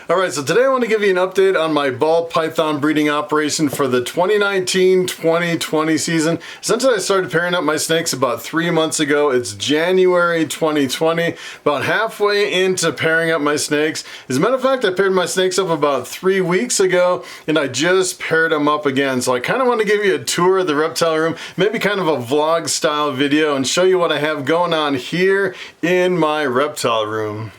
Alright, so today I want to give you an update on my ball python breeding operation for the 2019-2020 season. Essentially, I started pairing up my snakes about 3 months ago. It's January 2020, about halfway into pairing up my snakes. As a matter of fact, I paired my snakes up about 3 weeks ago, and I just paired them up again. So I kind of want to give you a tour of the reptile room, maybe kind of a vlog style video, and show you what I have going on here in my reptile room.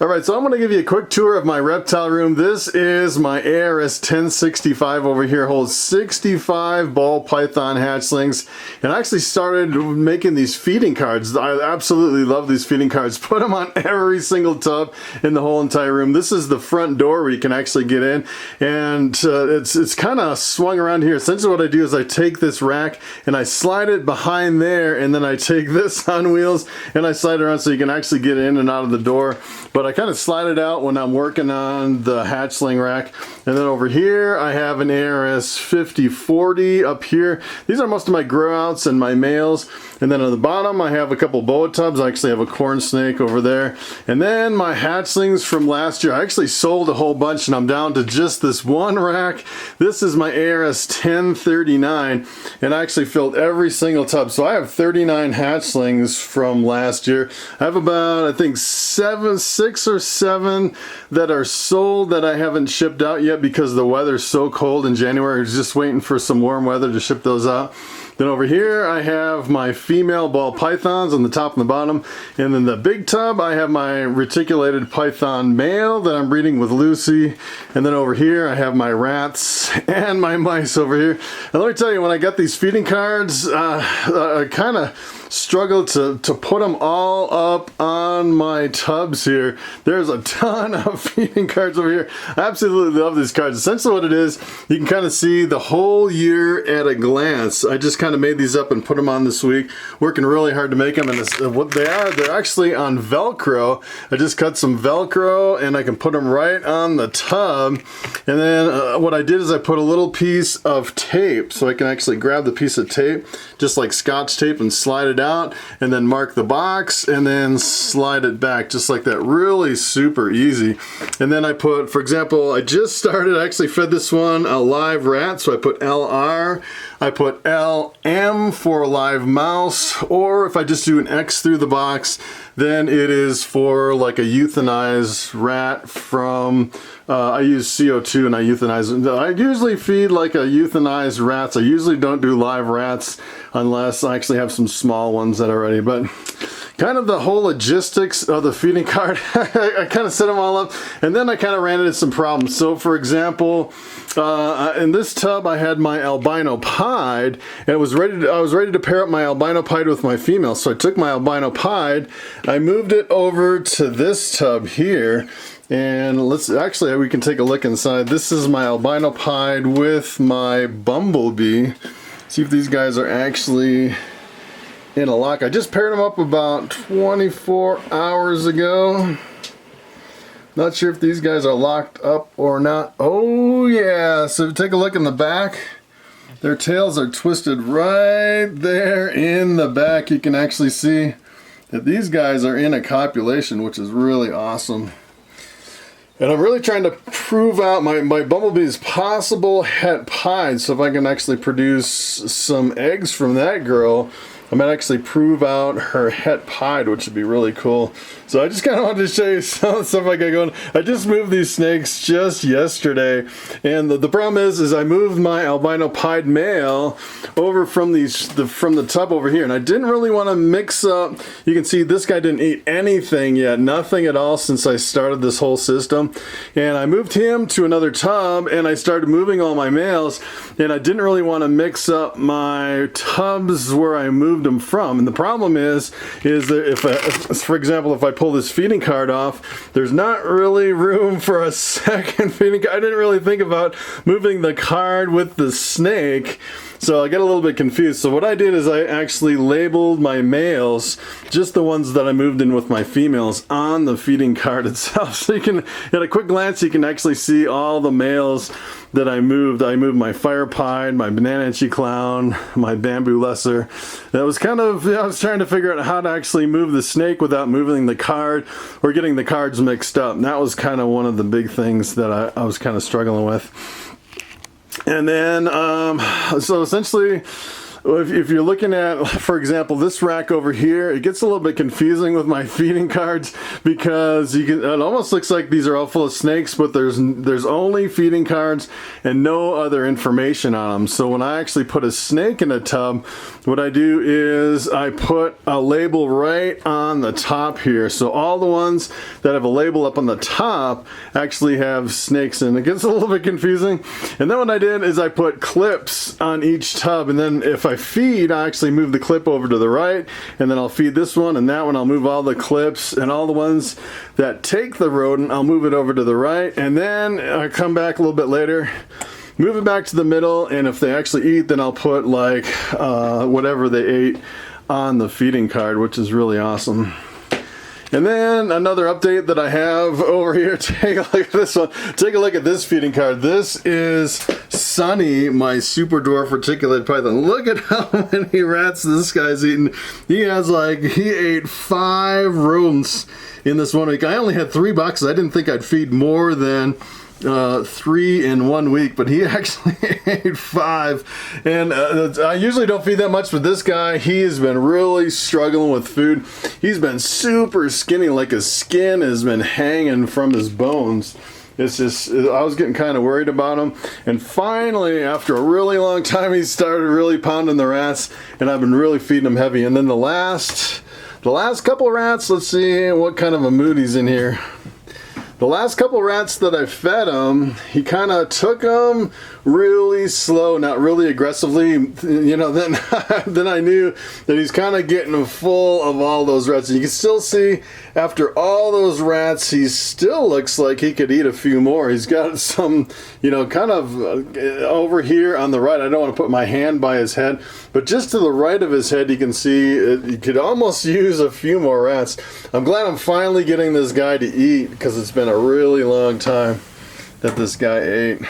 Alright, so I'm going to give you a quick tour of my reptile room. This is my ARS 1065 over here. Holds 65 ball python hatchlings. And I actually started making these feeding cards. I absolutely love these feeding cards. Put them on every single tub in the whole entire room. This is the front door where you can actually get in. And it's kind of swung around here. Essentially what I do is I take this rack and I slide it behind there, and then I take this on wheels and I slide it around so you can actually get in and out of the door. But I kind of slide it out when I'm working on the hatchling rack. And then over here I have an ARS 5040 up here. These are most of my grow outs and my males. And then on the bottom I have a couple boa tubs. I actually have a corn snake over there. And then my hatchlings from last year. I actually sold a whole bunch and I'm down to just this one rack. This is my ARS 1039, and I actually filled every single tub. So I have 39 hatchlings from last year. I have about, I think, 6 or 7 that are sold that I haven't shipped out yet because the weather's so cold in January. I was just waiting for some warm weather to ship those out. Then over here I have my female ball pythons on the top and the bottom, and then the big tub I have my reticulated python male that I'm breeding with Lucy. And then over here I have my rats and my mice over here. And let me tell you, when I got these feeding cards, I kind of struggled to put them all up on my tubs here. There's a ton of feeding cards over here. I absolutely love these cards. Essentially what it is, you can kind of see the whole year at a glance. I just kind of made these up and put them on this week, working really hard to make them. And what they are, they're actually on Velcro. I just cut some Velcro and I can put them right on the tub. And then what I did is I put a little piece of tape, so I can actually grab the piece of tape, just like Scotch tape, and slide it out, and then mark the box, and then slide it back just like that. Really super easy. And then I put, for example, I just started, I actually fed this one a live rat, so I put LR. I put LM for live mouse, or if I just do an X through the box, then it is for like a euthanized rat from, I use CO2 and I euthanize. I usually feed like a euthanized rats. I usually don't do live rats unless I actually have some small ones that are ready. But kind of the whole logistics of the feeding card, I kind of set them all up, and then I kind of ran into some problems. So for example, in this tub I had my albino pied, and I was ready to pair up my albino pied with my female. So I took my albino pied, I moved it over to this tub here, and we can take a look inside. This is my albino pied with my bumblebee. See if these guys are actually in a lock. I just paired them up about 24 hours ago. Not sure if these guys are locked up or not. Oh yeah, so take a look in the back. Their tails are twisted right there in the back. You can actually see that these guys are in a copulation, which is really awesome. And I'm really trying to prove out my bumblebee's possible het pied. So if I can actually produce some eggs from that girl, I might actually prove out her het pied, which would be really cool. So I just kind of wanted to show you some stuff I got going. I just moved these snakes just yesterday, and the problem is I moved my albino pied male over from the tub over here, and I didn't really want to mix up. You can see this guy didn't eat anything yet, nothing at all since I started this whole system. And I moved him to another tub, and I started moving all my males, and I didn't really want to mix up my tubs where I moved them from. And the problem is that for example, if I pull this feeding card off, there's not really room for a second feeding card. I didn't really think about moving the card with the snake, so I got a little bit confused. So what I did is I actually labeled my males, just the ones that I moved in with my females, on the feeding card itself. So you can, at a quick glance, you can actually see all the males that I moved. I moved my fire pied, my banana itchy clown, my bamboo lesser. it was kind of, I was trying to figure out how to actually move the snake without moving the card or getting the cards mixed up. And that was kind of one of the big things that I was kind of struggling with. And then, so essentially, if you're looking at, for example, this rack over here, it gets a little bit confusing with my feeding cards because it almost looks like these are all full of snakes, but there's only feeding cards and no other information on them. So when I actually put a snake in a tub, what I do is I put a label right on the top here. So all the ones that have a label up on the top actually have snakes in. It gets a little bit confusing. And then what I did is I put clips on each tub, and then if I feed, I actually move the clip over to the right, and then I'll feed this one and that one. I'll move all the clips, and all the ones that take the rodent, I'll move it over to the right, and then I come back a little bit later, move it back to the middle, and if they actually eat, then I'll put like whatever they ate on the feeding card, which is really awesome. And then another update that I have over here, take a look at this one. Take a look at this feeding card. This is Sunny, my super dwarf reticulated python. Look at how many rats this guy's eaten. He ate 5 rodents in this 1 week. I only had 3 boxes. I didn't think I'd feed more than 3 in 1 week, but he actually ate 5. And I usually don't feed that much, but this guy, he has been really struggling with food. He's been super skinny, like his skin has been hanging from his bones. It's just, I was getting kind of worried about him. And finally, after a really long time, he started really pounding the rats, and I've been really feeding him heavy. And then the last couple of rats, let's see what kind of a mood he's in here. The last couple rats that I fed him, he kind of took them really slow, not really aggressively. You know, then then I knew that he's kind of getting full of all those rats. And you can still see after all those rats, he still looks like he could eat a few more. He's got some, you know, kind of over here on the right. I don't want to put my hand by his head, but just to the right of his head, you can see you could almost use a few more rats. I'm glad I'm finally getting this guy to eat, because it's been a really long time that this guy ate.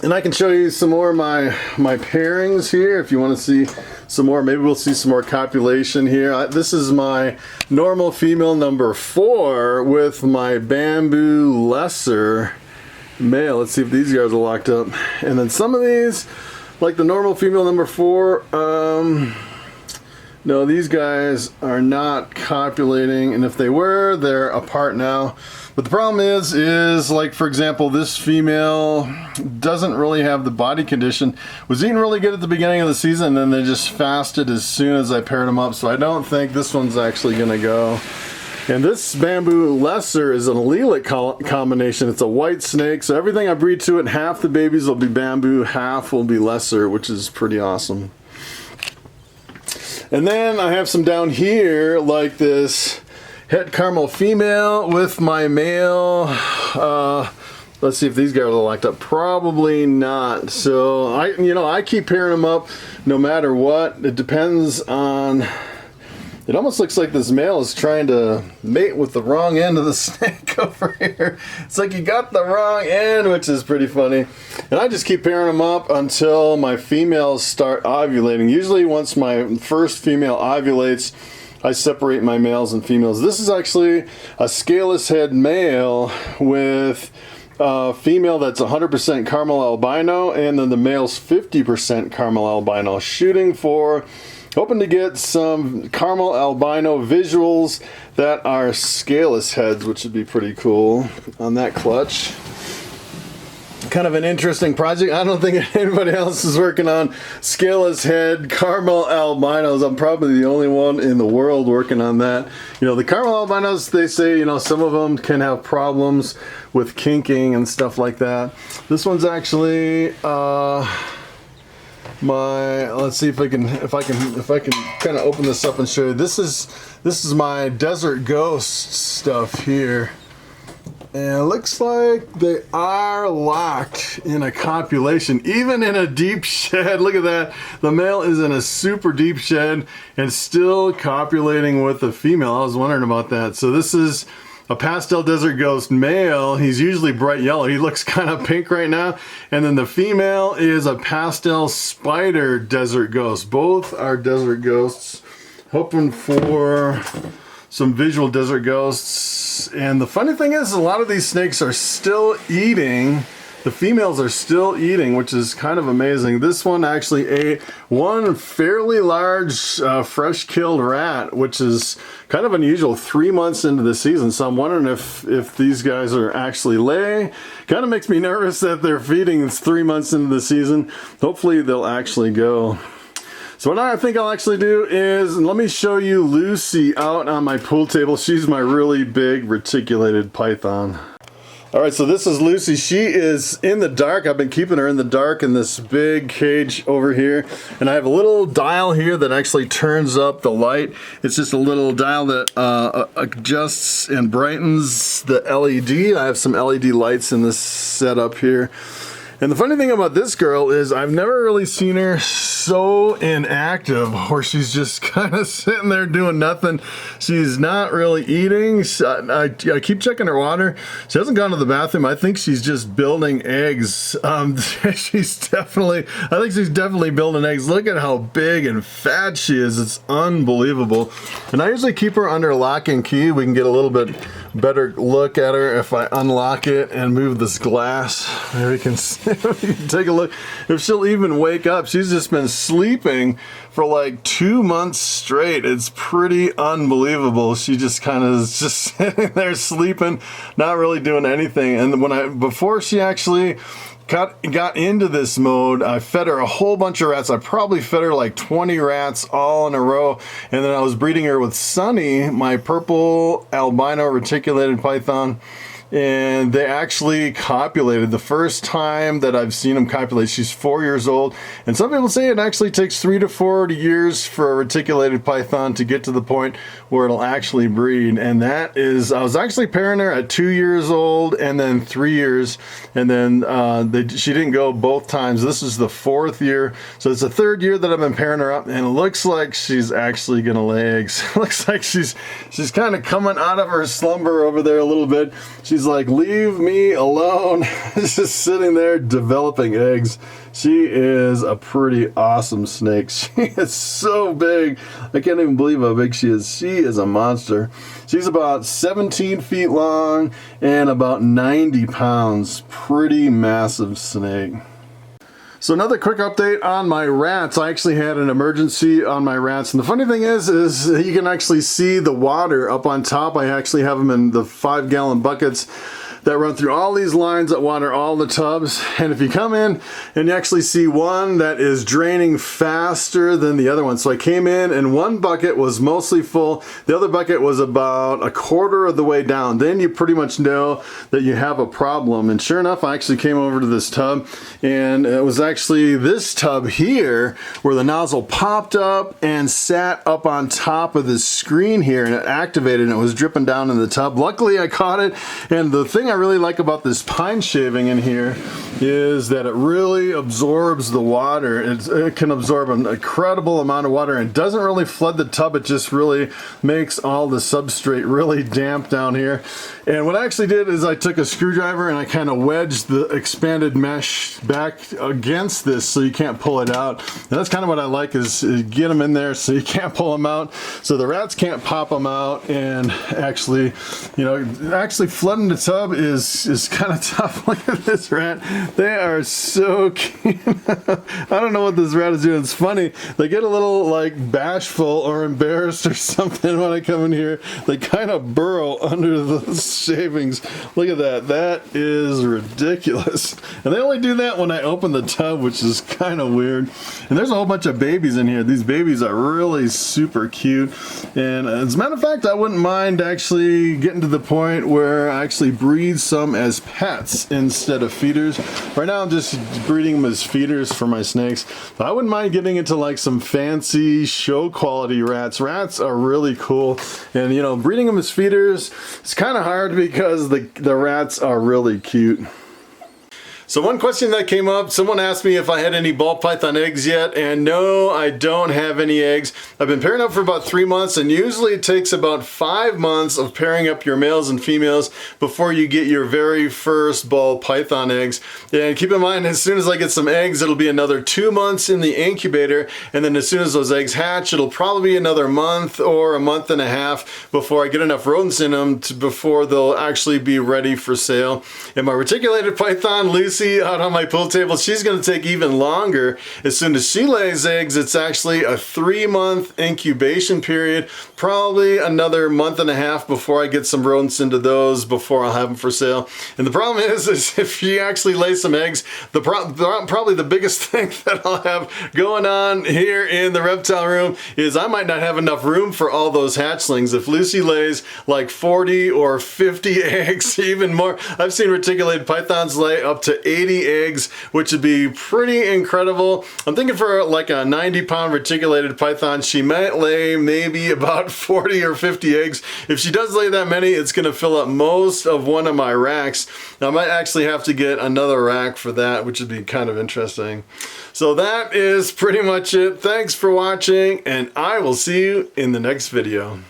And I can show you some more of my pairings here if you want to see some more. Maybe we'll see some more copulation here. This is my normal female number 4 with my bamboo lesser male. Let's see if these guys are locked up. And then some of these, like the normal female number 4, no, these guys are not copulating, and if they were, they're apart now. But the problem is like, for example, this female doesn't really have the body condition. Was eating really good at the beginning of the season, and then they just fasted as soon as I paired them up. So I don't think this one's actually gonna go. And this bamboo lesser is an allelic combination. It's a white snake, so everything I breed to it, half the babies will be bamboo, half will be lesser, which is pretty awesome. And then I have some down here, like this het caramel female with my male. Let's see if these guys are locked up. Probably not. So I keep pairing them up no matter what. It depends on. It almost looks like this male is trying to mate with the wrong end of the snake over here. It's like he got the wrong end, which is pretty funny. And I just keep pairing them up until my females start ovulating. Usually once my first female ovulates, I separate my males and females. This is actually a scaleless head male with a female that's 100% caramel albino, and then the male's 50% caramel albino, shooting for, hoping to get some caramel albino visuals that are scaleless heads, which would be pretty cool on that clutch. Kind of an interesting project. I don't think anybody else is working on scaleless head caramel albinos. I'm probably the only one in the world working on that. You know, the caramel albinos, they say, you know, some of them can have problems with kinking and stuff like that. This one's actually let's see if I can kind of open this up and show you. This is my desert ghost stuff here. And it looks like they are locked in a copulation, even in a deep shed. Look at that. The male is in a super deep shed and still copulating with the female. I was wondering about that. So this is a pastel desert ghost male. He's usually bright yellow. He looks kind of pink right now. And then the female is a pastel spider desert ghost. Both are desert ghosts. Hoping for some visual desert ghosts. And the funny thing is, a lot of these snakes are still eating. The females are still eating, which is kind of amazing. This one actually ate one fairly large fresh killed rat, which is kind of unusual 3 months into the season. So I'm wondering if these guys are actually laying. Kind of makes me nervous that they're feeding 3 months into the season. Hopefully they'll actually go. So what I think I'll actually do is, let me show you Lucy out on my pool table. She's my really big reticulated python. All right, so this is Lucy. She is in the dark. I've been keeping her in the dark in this big cage over here. And I have a little dial here that actually turns up the light. It's just a little dial that adjusts and brightens the LED. I have some LED lights in this setup here. And the funny thing about this girl is I've never really seen her so inactive, where she's just kind of sitting there doing nothing. She's not really eating. I keep checking her water. She hasn't gone to the bathroom. I think she's just building eggs. I think she's definitely building eggs. Look at how big and fat she is. It's unbelievable. And I usually keep her under lock and key. We can get a little bit better look at her if I unlock it and move this glass. Maybe we can take a look if she'll even wake up. She's just been sleeping for like 2 months straight. It's pretty unbelievable. She just kind of is just sitting there sleeping, not really doing anything. And before she actually got into this mode, I fed her a whole bunch of rats. I probably fed her like 20 rats all in a row. And then I was breeding her with Sunny, my purple albino reticulated python. And they actually copulated the first time that I've seen them copulate. She's 4 years old. And some people say it actually takes 3 to 4 years for a reticulated python to get to the point where it'll actually breed. And that is, I was actually pairing her at 2 years old and then 3 years. And then she didn't go both times. This is the 4th year. So it's the 3rd year that I've been pairing her up. And it looks like she's actually gonna lay eggs. It looks like she's kind of coming out of her slumber over there a little bit. She's like, leave me alone. Just sitting there developing eggs. She is a pretty awesome snake. She is so big. I can't even believe how big she is. She is a monster. She's about 17 feet long and about 90 pounds. Pretty massive snake. So another quick update on my rats. I actually had an emergency on my rats. And the funny thing is you can actually see the water up on top. I actually have them in the 5-gallon buckets that run through all these lines that water all the tubs. And if you come in and you actually see one that is draining faster than the other one. So I came in and one bucket was mostly full. The other bucket was about 1/4 of the way down. Then you pretty much know that you have a problem. And sure enough, I actually came over to this tub, and it was actually this tub here where the nozzle popped up and sat up on top of this screen here, and it activated and it was dripping down in the tub. Luckily I caught it. And the thing I really like about this pine shaving in here is that it really absorbs the water. It can absorb an incredible amount of water and doesn't really flood the tub. It just really makes all the substrate really damp down here. And what I actually did is I took a screwdriver and I kind of wedged the expanded mesh back against this so you can't pull it out. And that's kind of what I like, is get them in there so you can't pull them out, so the rats can't pop them out. And actually, you know, actually flooding the tub is kind of tough. Look at this rat. They are so cute. I don't know what this rat is doing. It's funny. They get a little like bashful or embarrassed or something when I come in here. They kind of burrow under the shavings. Look at that. That is ridiculous. And they only do that when I open the tub, which is kind of weird. And there's a whole bunch of babies in here. These babies are really super cute. And as a matter of fact, I wouldn't mind actually getting to the point where I actually breed some as pets instead of feeders. Right now I'm just breeding them as feeders for my snakes. But I wouldn't mind getting into like some fancy show quality rats. Rats are really cool. And you know, breeding them as feeders, it's kind of hard because the rats are really cute. So one question that came up, someone asked me if I had any ball python eggs yet, and no, I don't have any eggs. I've been pairing up for about 3 months, and usually it takes about 5 months of pairing up your males and females before you get your very first ball python eggs. And keep in mind, as soon as I get some eggs, it'll be another 2 months in the incubator, and then as soon as those eggs hatch, it'll probably be another month or a month and a half before I get enough rodents in them before they'll actually be ready for sale. And my reticulated python, Lucy, out on my pool table, she's going to take even longer. As soon as she lays eggs, it's actually a 3-month incubation period, probably another month and a half before I get some rodents into those before I'll have them for sale. And the problem is if she actually lays some eggs, probably the biggest thing that I'll have going on here in the reptile room is I might not have enough room for all those hatchlings. If Lucy lays like 40 or 50 eggs, even more, I've seen reticulated pythons lay up to 80 eggs, which would be pretty incredible. I'm thinking for like a 90-pound reticulated python, she might lay maybe about 40 or 50 eggs. If she does lay that many, it's going to fill up most of one of my racks. Now, I might actually have to get another rack for that, which would be kind of interesting. So that is pretty much it. Thanks for watching, and I will see you in the next video.